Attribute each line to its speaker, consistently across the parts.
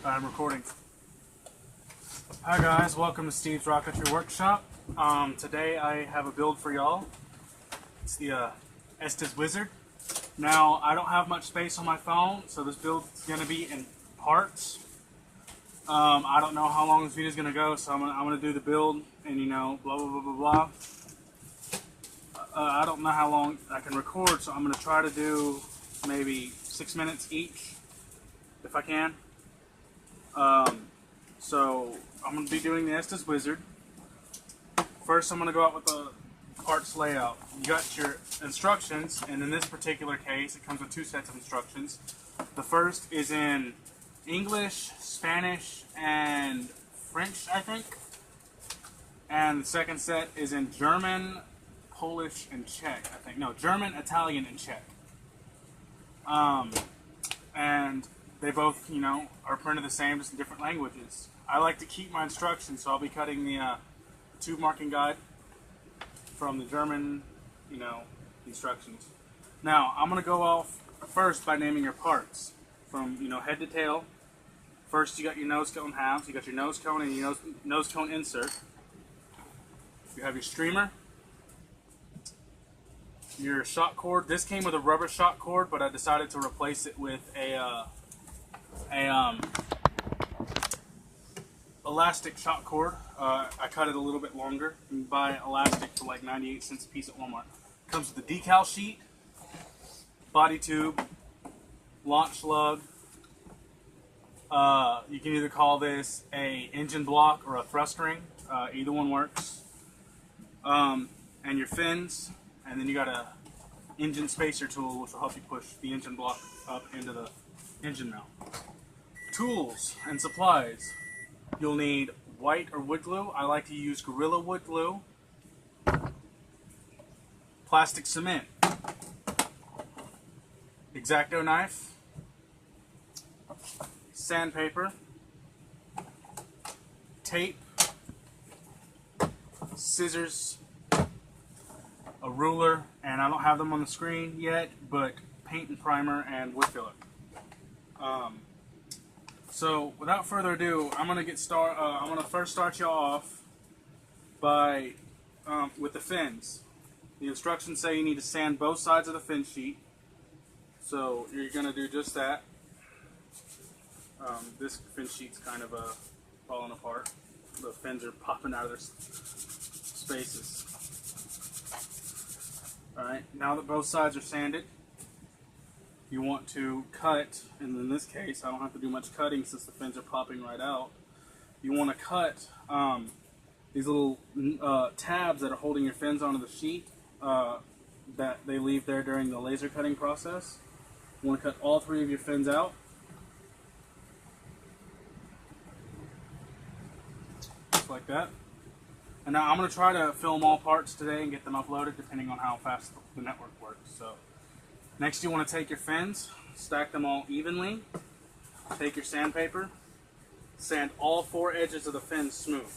Speaker 1: I'm recording. Hi guys, welcome to Steve's Rocketry Workshop. Today I have a build for y'all. It's the Estes Wizard. Now, I don't have much space on my phone, so this build is going to be in parts. I don't know how long this video is going to go, so I'm going to do the build and, you know, blah, blah, blah, blah, blah. I don't know how long I can record, so I'm going to try to do maybe 6 minutes each, if I can. So I'm going to be doing the Estes Wizard. First, I'm going to go out with the parts layout. You got your instructions, and in this particular case, it comes with 2 sets of instructions. The first is in English, Spanish, and French, I think. And the second set is in German, Polish, and Czech, I think. No, German, Italian, and Czech. And they both, you know, are printed the same, just in different languages. I like to keep my instructions, so I'll be cutting the tube marking guide from the German, you know, instructions. Now, I'm going to go off first by naming your parts from, you know, head to tail. First, you got your nose cone halves. You got your nose cone and your nose cone insert. You have your streamer. Your shock cord. This came with a rubber shock cord, but I decided to replace it with a elastic shock cord. I cut it a little bit longer. You can buy elastic for like 98 cents a piece at Walmart. Comes with a decal sheet, body tube, launch lug. You can either call this a engine block or a thrust ring. Either one works. And your fins, and then you got a engine spacer tool, which will help you push the engine block up into the engine mount. Tools and supplies. You'll need white or wood glue. I like to use Gorilla Wood glue. Plastic cement. X-Acto knife. Sandpaper. Tape. Scissors. A ruler, and I don't have them on the screen yet, but paint and primer and wood filler. So without further ado, I'm gonna first start y'all off by with the fins. The instructions say you need to sand both sides of the fin sheet, so you're gonna do just that. This fin sheet's kind of falling apart. The fins are popping out of their spaces. Alright, now that both sides are sanded, you want to cut, and in this case, I don't have to do much cutting since the fins are popping right out. You want to cut these little tabs that are holding your fins onto the sheet that they leave there during the laser cutting process. You want to cut all 3 of your fins out. Just like that. And now I'm going to try to film all parts today and get them uploaded depending on how fast the network works. So next you want to take your fins, stack them all evenly, take your sandpaper, sand all 4 edges of the fins smooth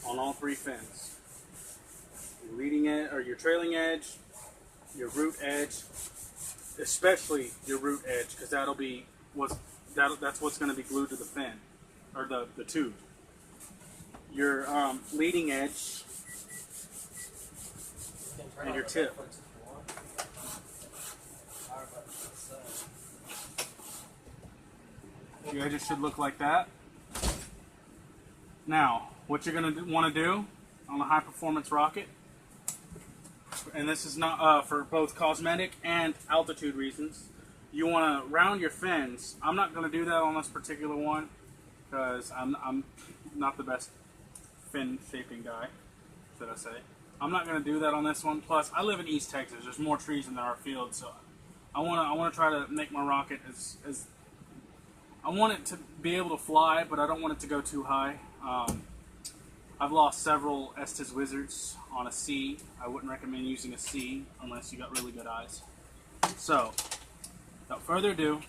Speaker 1: on all 3 fins. Your leading edge, or your trailing edge, your root edge, especially your root edge, because that's what's going to be glued to the fin, or the tube. Your leading edge and your tip. Your edges should look like that. Now, what you're going to want to do on a high performance rocket, and this is not for both cosmetic and altitude reasons, you want to round your fins. I'm not going to do that on this particular one because I'm not the best fin shaping guy, should I say. I'm not going to do that on this one. Plus, I live in East Texas. There's more trees than there are fields, so I want to try to make my rocket as I want it to be able to fly, but I don't want it to go too high. I've lost several Estes Wizards on a C. I wouldn't recommend using a C unless you got really good eyes. So, without further ado,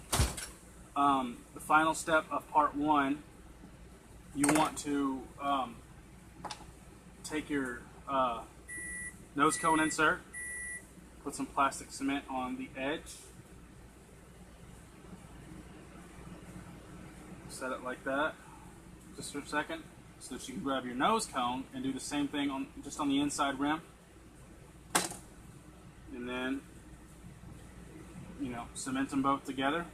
Speaker 1: the final step of part 1, you want to take your nose cone insert, put some plastic cement on the edge, set it like that just for a second so that you can grab your nose cone and do the same thing on just on the inside rim. And then, you know, cement them both together.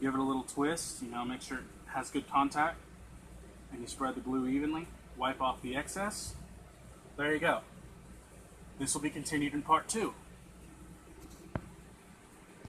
Speaker 1: Give it a little twist, you know, make sure it has good contact. And you spread the glue evenly. Wipe off the excess. There you go. This will be continued in part 2.